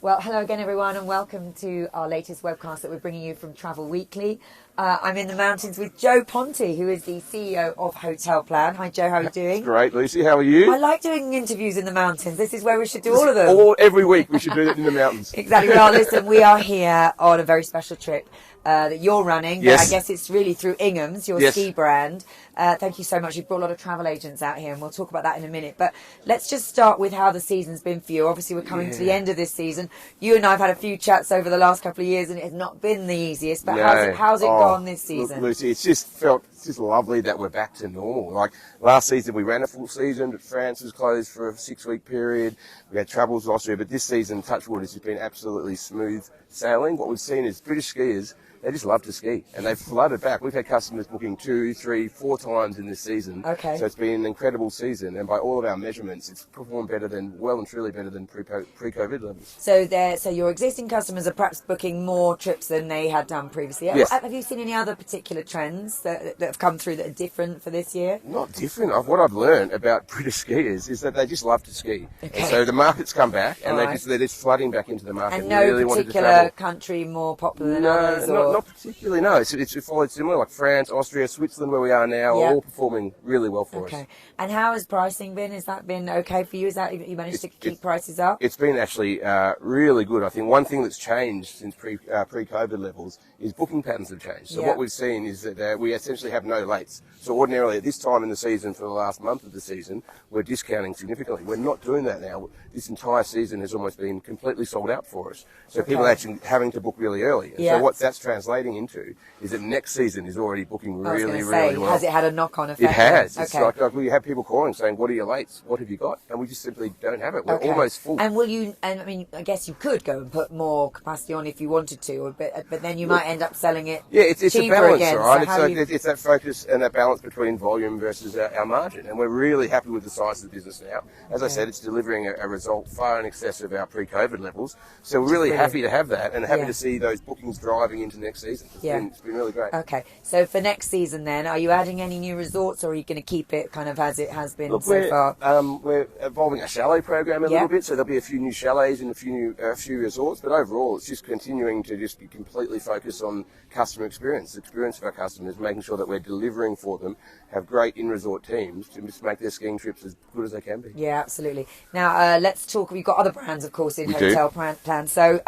Well, hello again, everyone, and welcome to our latest webcast that we're bringing you from Travel Weekly. I'm in the mountains with Joe Ponte, who is the CEO of Hotelplan. Hi, Joe. How are you doing? Great, Lucy. How are you? I like doing interviews in the mountains. This is where we should do all of them. Every week we should do that in the mountains. Exactly. Well, listen, we are here on a very special trip that you're running. Yes. But I guess it's really through Ingham's, your ski brand. Thank you so much. You've brought a lot of travel agents out here, and we'll talk about that in a minute. But let's just start with how the season's been for you. Obviously, we're coming to the end of this season. You and I have had a few chats over the last couple of years, and it has not been the easiest. But how's it gone this season? Look, Lucy, it's just lovely that we're back to normal. Like last season, we ran a full season, but France was closed for a 6-week period. We had troubles with Austria, but this season, touch wood, has just been absolutely smooth sailing. What we've seen is British skiers, they just love to ski, and they've flooded back. We've had customers booking 2, 3, 4 times in this season. Okay. So it's been an incredible season, and by all of our measurements, it's performed well and truly better than pre-COVID levels. So your existing customers are perhaps booking more trips than they had done previously. Yes. Have you seen any other particular trends that have come through that are different for this year? Not different. What I've learned about British skiers is that they just love to ski. Okay. And so the market's come back, and they're just flooding back into the market. And no really particular country more popular than others? Not particularly, no. It's followed similar, like France, Austria, Switzerland, where we are now, are all performing really well for us. Okay. And how has pricing been? Has that been okay for you? Is that you managed to keep prices up? It's been actually really good. I think one thing that's changed since pre-COVID levels is booking patterns have changed. So what we've seen is that we essentially have no lates. So ordinarily at this time in the season, for the last month of the season, we're discounting significantly. We're not doing that now. This entire season has almost been completely sold out for us. So people are actually having to book really early. And so what that's translating into is that next season is already booking really well. Has it had a knock-on effect? It has. Okay. It's like we have people calling saying, what are your lates? What have you got? And we just simply don't have it. We're almost full. And I guess you could go and put more capacity on if you wanted to, but then you might end up selling it it's cheaper a balance, again. right? So it's that focus and that balance between volume versus our margin. And we're really happy with the size of the business now. As I said, it's delivering a result far in excess of our pre-COVID levels. So we're really happy to have that and happy to see those bookings driving into next season. It's been really great. Okay. So for next season then, are you adding any new resorts, or are you going to keep it kind of as it has been so far? We're evolving our chalet program a little bit, so there'll be a few new chalets and a few resorts, but overall it's just continuing to just be completely focused on customer experience, the experience of our customers, making sure that we're delivering for them, have great in-resort teams to just make their skiing trips as good as they can be. Yeah, absolutely. Now, let's talk. We've got other brands, of course, in Hotelplan. So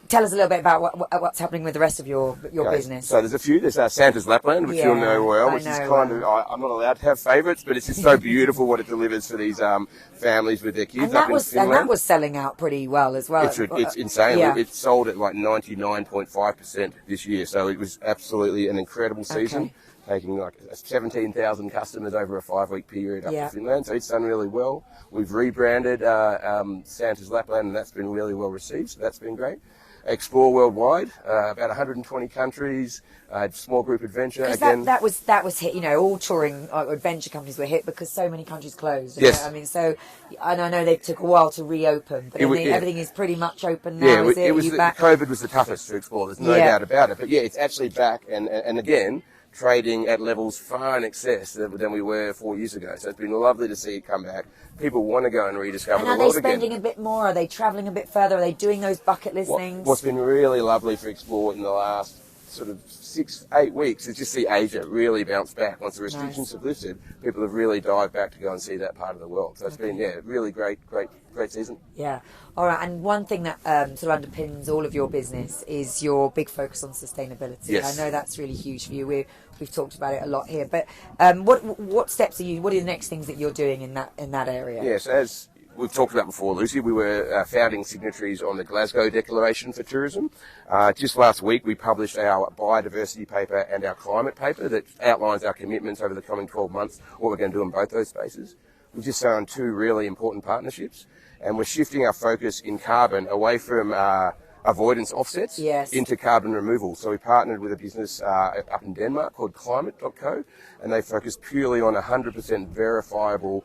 tell us a little bit about what's happening with the rest of your business. So there's a few. There's Santa's Lapland, which you'll know well, which is kind of, I'm not allowed to have favourites, but it's just so beautiful what it delivers for these families with their kids. And that was selling out pretty well as well. It's insane. Yeah. It sold at like 99.5% this year, so it was absolutely an incredible season. Taking like 17,000 customers over a 5-week period up to Finland. So it's done really well. We've rebranded Santa's Lapland, and that's been really well received. So that's been great. Explore worldwide, about 120 countries, small group adventure. Again, that was hit. All touring adventure companies were hit because so many countries closed. Yes. I mean, and I know they took a while to reopen, but everything is pretty much open now. COVID was the toughest to explore. There's no doubt about it. But it's actually back, and again, trading at levels far in excess than we were 4 years ago. So it's been lovely to see it come back. People want to go and rediscover the world again. Are they spending a bit more? Are they travelling a bit further? Are they doing those bucket list things? What's been really lovely for Explore in the last sort of 6-8 weeks is just see Asia really bounce back. Once the restrictions have lifted, people have really dived back to go and see that part of the world. So it's been, really great season. Yeah. All right. And one thing that sort of underpins all of your business is your big focus on sustainability. Yes. I know that's really huge for you. We've talked about it a lot here. But what steps what are the next things that you're doing in that area? Yes, as we've talked about before, Lucy, we were founding signatories on the Glasgow Declaration for Tourism. Just last week, we published our biodiversity paper and our climate paper that outlines our commitments over the coming 12 months, what we're going to do in both those spaces. We've just signed 2 really important partnerships, and we're shifting our focus in carbon away from avoidance offsets into carbon removal. So we partnered with a business up in Denmark called Climate.co, and they focus purely on 100% verifiable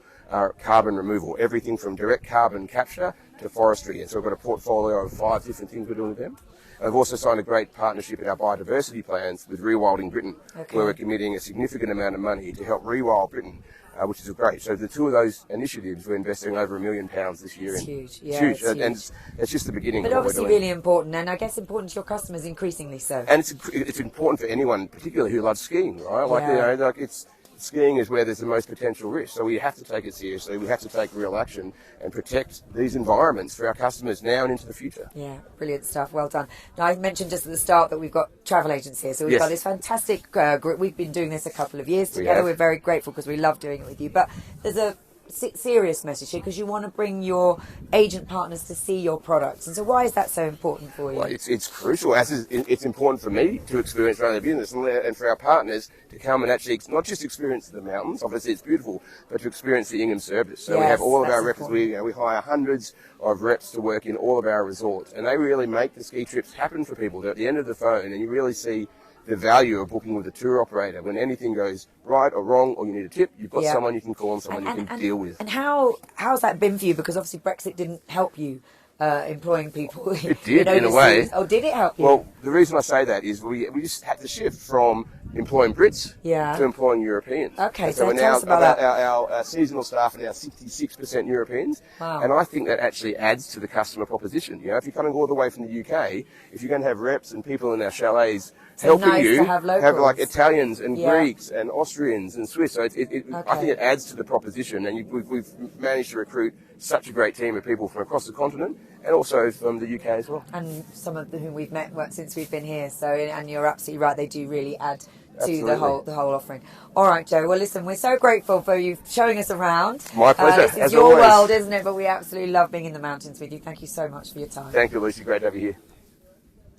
carbon removal, everything from direct carbon capture to forestry. And so we've got a portfolio of 5 different things we're doing with them. And we've also signed a great partnership in our biodiversity plans with Rewilding Britain, where we're committing a significant amount of money to help rewild Britain which is great. So the two of those initiatives, we're investing over £1 million this year. It's huge. Yeah, huge. it's And huge. it's just the beginning. But of what obviously we're doing. really important, and I guess important to your customers increasingly so. And it's important for anyone, particularly who loves skiing, right? Like, skiing is where there's the most potential risk. So we have to take it seriously. We have to take real action and protect these environments for our customers now and into the future. Yeah, brilliant stuff. Well done. Now, I mentioned just at the start that we've got travel agents here. So we've got this fantastic group. We've been doing this a couple of years together. We're very grateful because we love doing it with you. But there's a serious message here because you want to bring your agent partners to see your products. And so why is that so important for you? Well, it's crucial. It's important for me to experience running a business and for our partners to come and actually not just experience the mountains, obviously it's beautiful, but to experience the Ingham service. So we have all of our reps, we hire hundreds of reps to work in all of our resorts, and they really make the ski trips happen for people. They're at the end of the phone, and you really see the value of booking with a tour operator. When anything goes right or wrong, or you need a tip, you've got someone you can call and someone you can deal with. And how's that been for you? Because obviously Brexit didn't help you employing people. It did, in a way. Oh, did it help you? Well, the reason I say that is we just had to shift from employing Brits to employing Europeans. Okay, so we're tell now us about that. Our seasonal staff are now 66% Europeans. Wow. And I think that actually adds to the customer proposition. You know, if you're coming all the way from the UK, if you're going to have reps and people in our chalets helping you, to have like Italians and Greeks and Austrians and Swiss. So I think it adds to the proposition, and we've managed to recruit such a great team of people from across the continent and also from the UK as well. And some of whom we've met since we've been here. So, and you're absolutely right, they do really add to the whole offering. All right, Joe. Well, listen, we're so grateful for you showing us around. My pleasure. This is as your always. world, isn't it? But we absolutely love being in the mountains with you. Thank you so much for your time. Thank you, Lucy. Great to have you here.